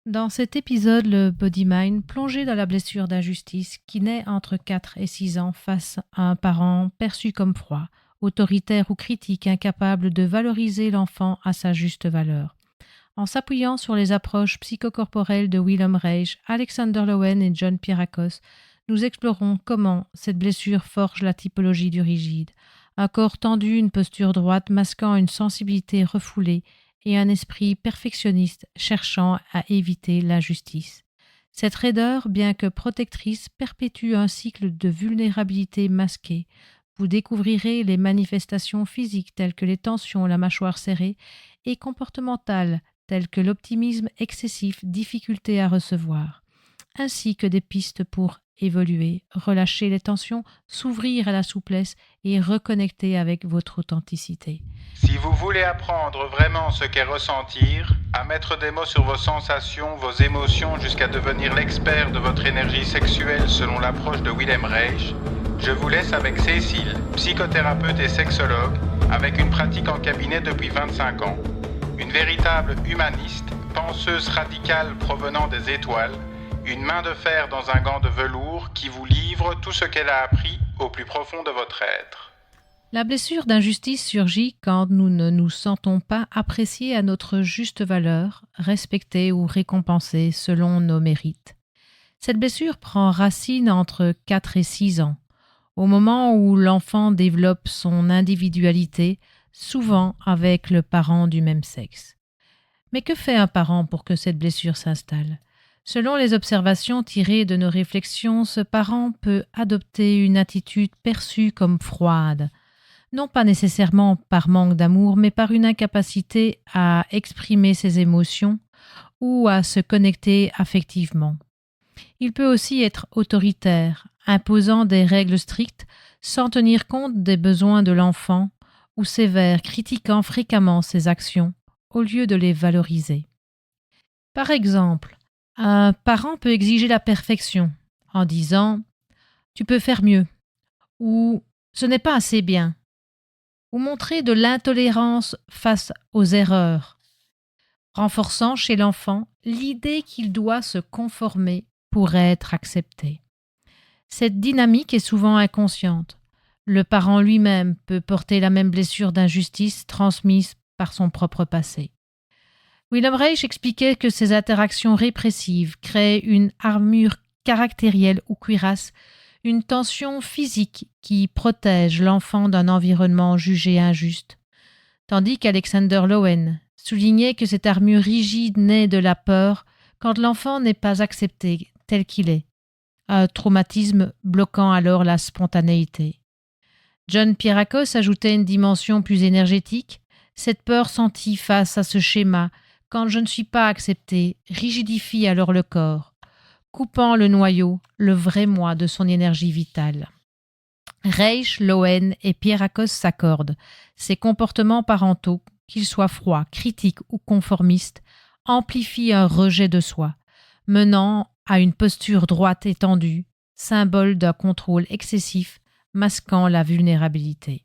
Dans cet épisode, le Body-Mind plongé dans la blessure d'injustice qui naît entre 4 et 6 ans face à un parent perçu comme froid, autoritaire ou critique, incapable de valoriser l'enfant à sa juste valeur. En s'appuyant sur les approches psychocorporelles de Wilhelm Reich, Alexander Lowen et John Pierrakos, nous explorons comment cette blessure forge la typologie du rigide. Un corps tendu, une posture droite masquant une sensibilité refoulée et un esprit perfectionniste cherchant à éviter l'injustice. Cette raideur, bien que protectrice, perpétue un cycle de vulnérabilité masquée. Vous découvrirez les manifestations physiques telles que les tensions, la mâchoire serrée, et comportementales telles que l'optimisme excessif, difficulté à recevoir, ainsi que des pistes pour évoluer, relâcher les tensions, s'ouvrir à la souplesse et reconnecter avec votre authenticité. Si vous voulez apprendre vraiment ce qu'est ressentir, à mettre des mots sur vos sensations, vos émotions, jusqu'à devenir l'expert de votre énergie sexuelle selon l'approche de Wilhelm Reich, je vous laisse avec Cécile, psychothérapeute et sexologue, avec une pratique en cabinet depuis 25 ans. Une véritable humaniste, penseuse radicale provenant des étoiles, une main de fer dans un gant de velours qui vous livre tout ce qu'elle a appris au plus profond de votre être. La blessure d'injustice surgit quand nous ne nous sentons pas appréciés à notre juste valeur, respectés ou récompensés selon nos mérites. Cette blessure prend racine entre 4 et 6 ans, au moment où l'enfant développe son individualité, souvent avec le parent du même sexe. Mais que fait un parent pour que cette blessure s'installe ? Selon les observations tirées de nos réflexions, ce parent peut adopter une attitude perçue comme froide, non pas nécessairement par manque d'amour, mais par une incapacité à exprimer ses émotions ou à se connecter affectivement. Il peut aussi être autoritaire, imposant des règles strictes sans tenir compte des besoins de l'enfant, ou sévère, critiquant fréquemment ses actions au lieu de les valoriser. Par exemple, un parent peut exiger la perfection en disant « tu peux faire mieux » ou « ce n'est pas assez bien » ou montrer de l'intolérance face aux erreurs, renforçant chez l'enfant l'idée qu'il doit se conformer pour être accepté. Cette dynamique est souvent inconsciente. Le parent lui-même peut porter la même blessure d'injustice transmise par son propre passé. Wilhelm Reich expliquait que ces interactions répressives créent une armure caractérielle ou cuirasse, une tension physique qui protège l'enfant d'un environnement jugé injuste, tandis qu'Alexander Lowen soulignait que cette armure rigide naît de la peur quand l'enfant n'est pas accepté tel qu'il est, un traumatisme bloquant alors la spontanéité. John Pierrakos ajoutait une dimension plus énergétique, cette peur sentie face à ce schéma, quand je ne suis pas accepté, rigidifie alors le corps, coupant le noyau, le vrai moi de son énergie vitale. Reich, Lowen et Pierrakos s'accordent. Ces comportements parentaux, qu'ils soient froids, critiques ou conformistes, amplifient un rejet de soi, menant à une posture droite et tendue, symbole d'un contrôle excessif, masquant la vulnérabilité.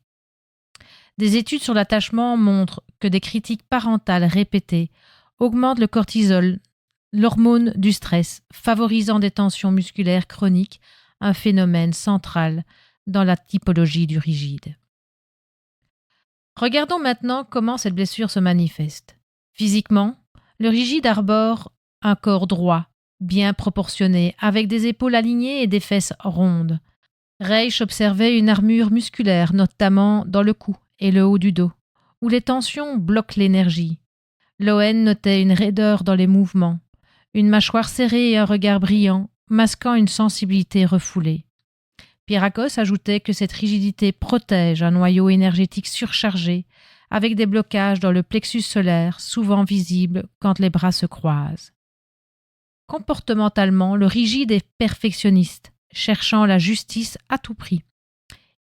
Des études sur l'attachement montrent que des critiques parentales répétées augmentent le cortisol, l'hormone du stress, favorisant des tensions musculaires chroniques, un phénomène central dans la typologie du rigide. Regardons maintenant comment cette blessure se manifeste. Physiquement, le rigide arbore un corps droit, bien proportionné, avec des épaules alignées et des fesses rondes. Reich observait une armure musculaire, notamment dans le cou et le haut du dos, où les tensions bloquent l'énergie. Lowen notait une raideur dans les mouvements, une mâchoire serrée et un regard brillant, masquant une sensibilité refoulée. Pierrakos ajoutait que cette rigidité protège un noyau énergétique surchargé, avec des blocages dans le plexus solaire, souvent visibles quand les bras se croisent. Comportementalement, le rigide est perfectionniste, cherchant la justice à tout prix.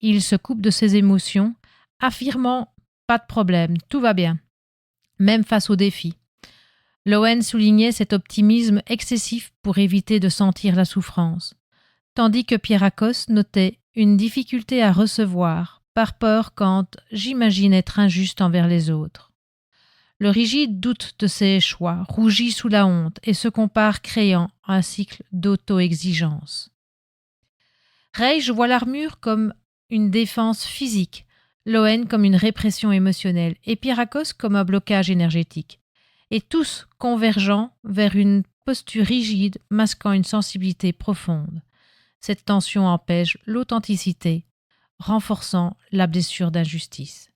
Il se coupe de ses émotions, affirmant « pas de problème, tout va bien », même face aux défis. Lowen soulignait cet optimisme excessif pour éviter de sentir la souffrance, tandis que Pierrakos notait une difficulté à recevoir, par peur quand j'imagine être injuste envers les autres. Le rigide doute de ses choix, rougit sous la honte et se compare créant un cycle d'auto-exigence. Reich voit l'armure comme une défense physique, Lowen comme une répression émotionnelle et Pierrakos comme un blocage énergétique, et tous convergeant vers une posture rigide masquant une sensibilité profonde. Cette tension empêche l'authenticité, renforçant la blessure d'injustice.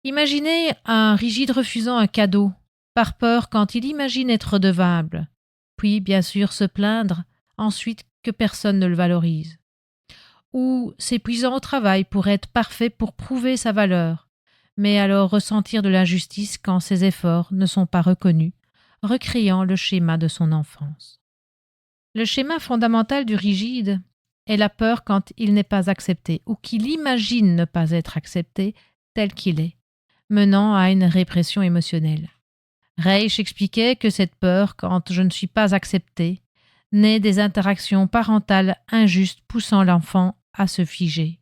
Imaginez un rigide refusant un cadeau, par peur quand il imagine être redevable, puis bien sûr se plaindre ensuite que personne ne le valorise. Ou s'épuisant au travail pour être parfait pour prouver sa valeur, mais alors ressentir de l'injustice quand ses efforts ne sont pas reconnus, recréant le schéma de son enfance. Le schéma fondamental du rigide est la peur quand il n'est pas accepté ou qu'il imagine ne pas être accepté tel qu'il est, menant à une répression émotionnelle. Reich expliquait que cette peur, quand je ne suis pas accepté, naît des interactions parentales injustes poussant l'enfant à se figer.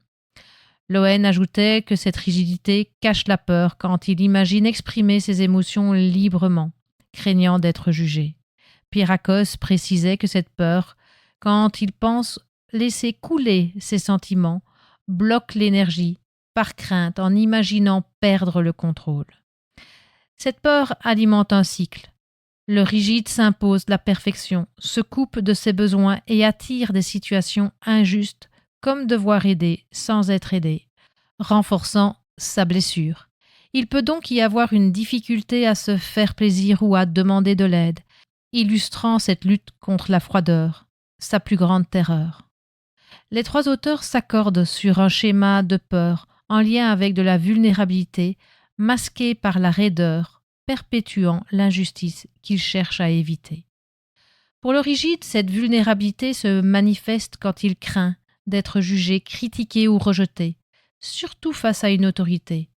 Lowen ajoutait que cette rigidité cache la peur quand il imagine exprimer ses émotions librement, craignant d'être jugé. Pierrakos précisait que cette peur, quand il pense laisser couler ses sentiments, bloque l'énergie, par crainte, en imaginant perdre le contrôle. Cette peur alimente un cycle. Le rigide s'impose la perfection, se coupe de ses besoins et attire des situations injustes, comme devoir aider sans être aidé, renforçant sa blessure. Il peut donc y avoir une difficulté à se faire plaisir ou à demander de l'aide, illustrant cette lutte contre la froideur, sa plus grande terreur. Les trois auteurs s'accordent sur un schéma de peur en lien avec de la vulnérabilité, masquée par la raideur, perpétuant l'injustice qu'il cherche à éviter. Pour le rigide, cette vulnérabilité se manifeste quand il craint d'être jugé, critiqué ou rejeté, surtout face à une autorité,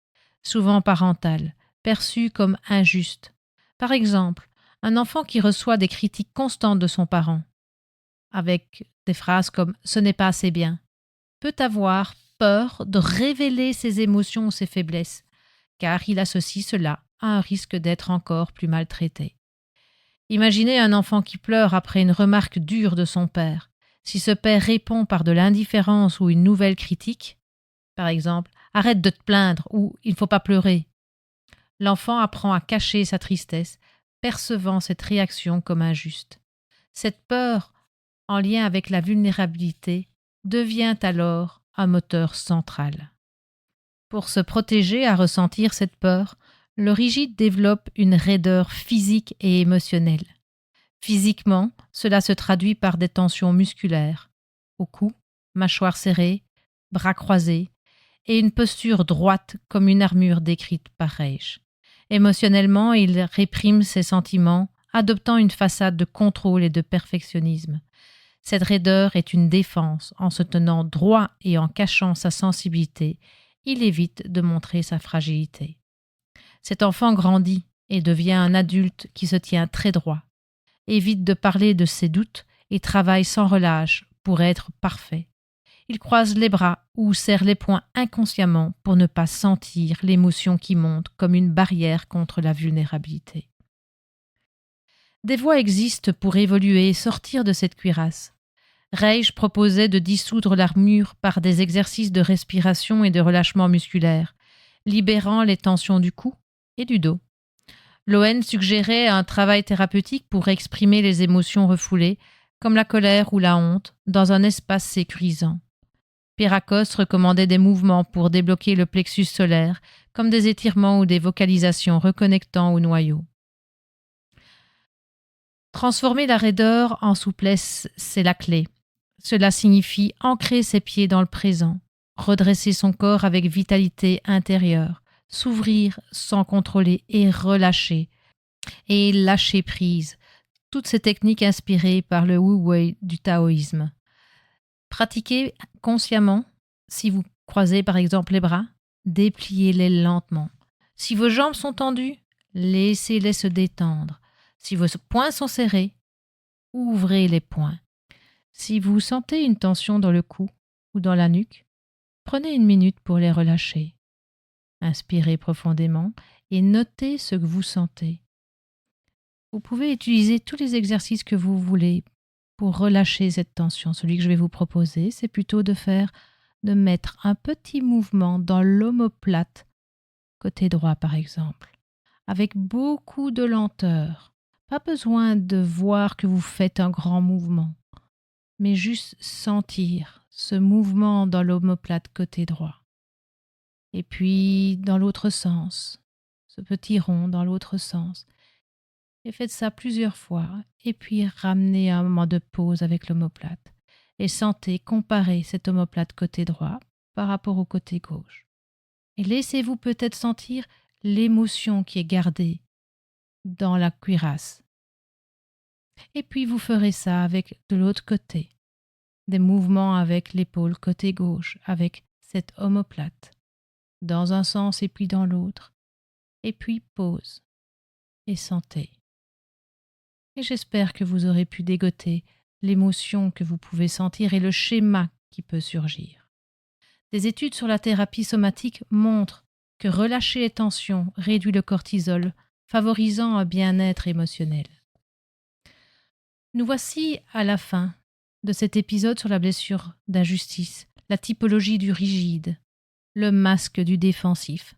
souvent parentale, perçue comme injuste. Par exemple, un enfant qui reçoit des critiques constantes de son parent, avec des phrases comme « ce n'est pas assez bien », peut avoir peur de révéler ses émotions ou ses faiblesses, car il associe cela à un risque d'être encore plus maltraité. Imaginez un enfant qui pleure après une remarque dure de son père. Si ce père répond par de l'indifférence ou une nouvelle critique, par exemple « arrête de te plaindre » ou « il ne faut pas pleurer », l'enfant apprend à cacher sa tristesse, percevant cette réaction comme injuste. Cette peur, en lien avec la vulnérabilité, devient alors un moteur central. Pour se protéger à ressentir cette peur, le rigide développe une raideur physique et émotionnelle. Physiquement, cela se traduit par des tensions musculaires, au cou, mâchoire serrée, bras croisés, et une posture droite comme une armure décrite par Reich. Émotionnellement, il réprime ses sentiments, adoptant une façade de contrôle et de perfectionnisme. Cette raideur est une défense. En se tenant droit et en cachant sa sensibilité, il évite de montrer sa fragilité. Cet enfant grandit et devient un adulte qui se tient très droit, évite de parler de ses doutes et travaille sans relâche pour être parfait. Il croise les bras ou serre les poings inconsciemment pour ne pas sentir l'émotion qui monte comme une barrière contre la vulnérabilité. Des voies existent pour évoluer et sortir de cette cuirasse. Reich proposait de dissoudre l'armure par des exercices de respiration et de relâchement musculaire, libérant les tensions du cou et du dos. Lowen suggérait un travail thérapeutique pour exprimer les émotions refoulées, comme la colère ou la honte, dans un espace sécurisant. Pierrakos recommandait des mouvements pour débloquer le plexus solaire, comme des étirements ou des vocalisations reconnectant au noyau. Transformer la raideur en souplesse, c'est la clé. Cela signifie ancrer ses pieds dans le présent, redresser son corps avec vitalité intérieure, s'ouvrir sans contrôler et relâcher, et lâcher prise. Toutes ces techniques inspirées par le Wu Wei du taoïsme. Pratiquez consciemment. Si vous croisez par exemple les bras, dépliez-les lentement. Si vos jambes sont tendues, laissez-les se détendre. Si vos poings sont serrés, ouvrez les poings. Si vous sentez une tension dans le cou ou dans la nuque, prenez une minute pour les relâcher. Inspirez profondément et notez ce que vous sentez. Vous pouvez utiliser tous les exercices que vous voulez pour relâcher cette tension. Celui que je vais vous proposer, c'est plutôt de mettre un petit mouvement dans l'omoplate, côté droit par exemple, avec beaucoup de lenteur. Pas besoin de voir que vous faites un grand mouvement, mais juste sentir ce mouvement dans l'omoplate côté droit. Et puis dans l'autre sens, ce petit rond dans l'autre sens. Et faites ça plusieurs fois, et puis ramenez un moment de pause avec l'omoplate. Et sentez, comparez cette omoplate côté droit par rapport au côté gauche. Et laissez-vous peut-être sentir l'émotion qui est gardée dans la cuirasse. Et puis vous ferez ça avec de l'autre côté, des mouvements avec l'épaule côté gauche, avec cette omoplate, dans un sens et puis dans l'autre. Et puis pause et sentez. Et j'espère que vous aurez pu dégoter l'émotion que vous pouvez sentir et le schéma qui peut surgir. Des études sur la thérapie somatique montrent que relâcher les tensions réduit le cortisol, favorisant un bien-être émotionnel. Nous voici à la fin de cet épisode sur la blessure d'injustice, la typologie du rigide, le masque du défensif.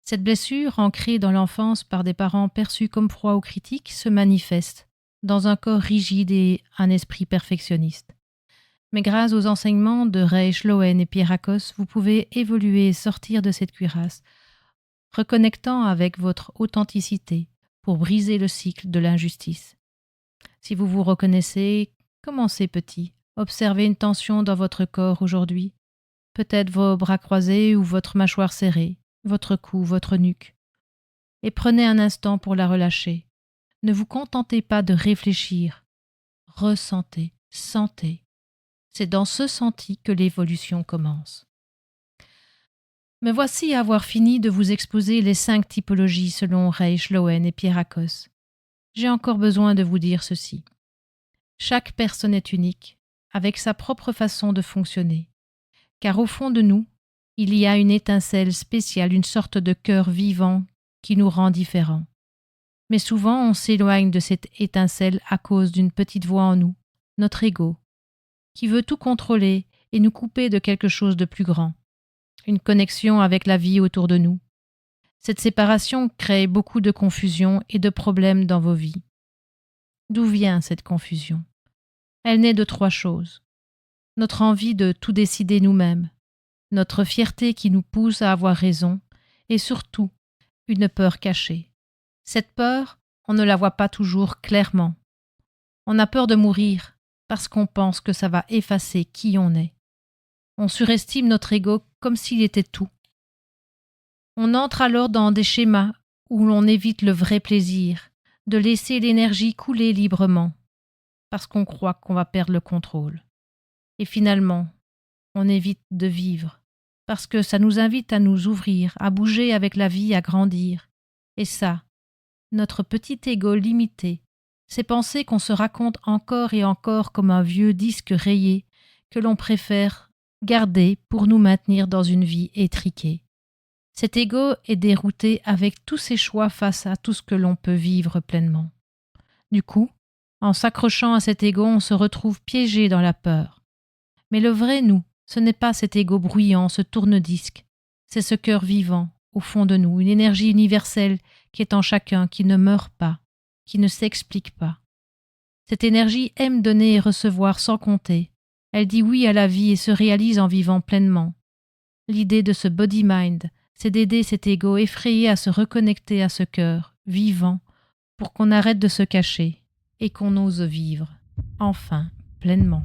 Cette blessure, ancrée dans l'enfance par des parents perçus comme froids ou critiques, se manifeste dans un corps rigide et un esprit perfectionniste. Mais grâce aux enseignements de Reich Lowen et Pierre Akos, vous pouvez évoluer et sortir de cette cuirasse, reconnectant avec votre authenticité pour briser le cycle de l'injustice. Si vous vous reconnaissez, commencez petit. Observez une tension dans votre corps aujourd'hui. Peut-être vos bras croisés ou votre mâchoire serrée, votre cou, votre nuque. Et prenez un instant pour la relâcher. Ne vous contentez pas de réfléchir. Ressentez, sentez. C'est dans ce senti que l'évolution commence. Me voici à avoir fini de vous exposer les 5 typologies selon Reich Lowen et Pierre Akos. J'ai encore besoin de vous dire ceci. Chaque personne est unique, avec sa propre façon de fonctionner. Car au fond de nous, il y a une étincelle spéciale, une sorte de cœur vivant qui nous rend différents. Mais souvent on s'éloigne de cette étincelle à cause d'une petite voix en nous, notre ego, qui veut tout contrôler et nous couper de quelque chose de plus grand, une connexion avec la vie autour de nous. Cette séparation crée beaucoup de confusion et de problèmes dans vos vies. D'où vient cette confusion? Elle naît de 3 choses. Notre envie de tout décider nous-mêmes, notre fierté qui nous pousse à avoir raison, et surtout, une peur cachée. Cette peur, on ne la voit pas toujours clairement. On a peur de mourir parce qu'on pense que ça va effacer qui on est. On surestime notre ego comme s'il était tout. On entre alors dans des schémas où l'on évite le vrai plaisir, de laisser l'énergie couler librement, parce qu'on croit qu'on va perdre le contrôle. Et finalement, on évite de vivre, parce que ça nous invite à nous ouvrir, à bouger avec la vie, à grandir. Et ça, notre petit ego limité, c'est penser qu'on se raconte encore et encore comme un vieux disque rayé que l'on préfère garder pour nous maintenir dans une vie étriquée. Cet ego est dérouté avec tous ses choix face à tout ce que l'on peut vivre pleinement. Du coup, en s'accrochant à cet ego, on se retrouve piégé dans la peur. Mais le vrai nous, ce n'est pas cet ego bruyant, ce tourne-disque, c'est ce cœur vivant, au fond de nous, une énergie universelle qui est en chacun, qui ne meurt pas, qui ne s'explique pas. Cette énergie aime donner et recevoir sans compter. Elle dit oui à la vie et se réalise en vivant pleinement. L'idée de ce body-mind, c'est d'aider cet ego effrayé à se reconnecter à ce cœur, vivant, pour qu'on arrête de se cacher et qu'on ose vivre, enfin, pleinement.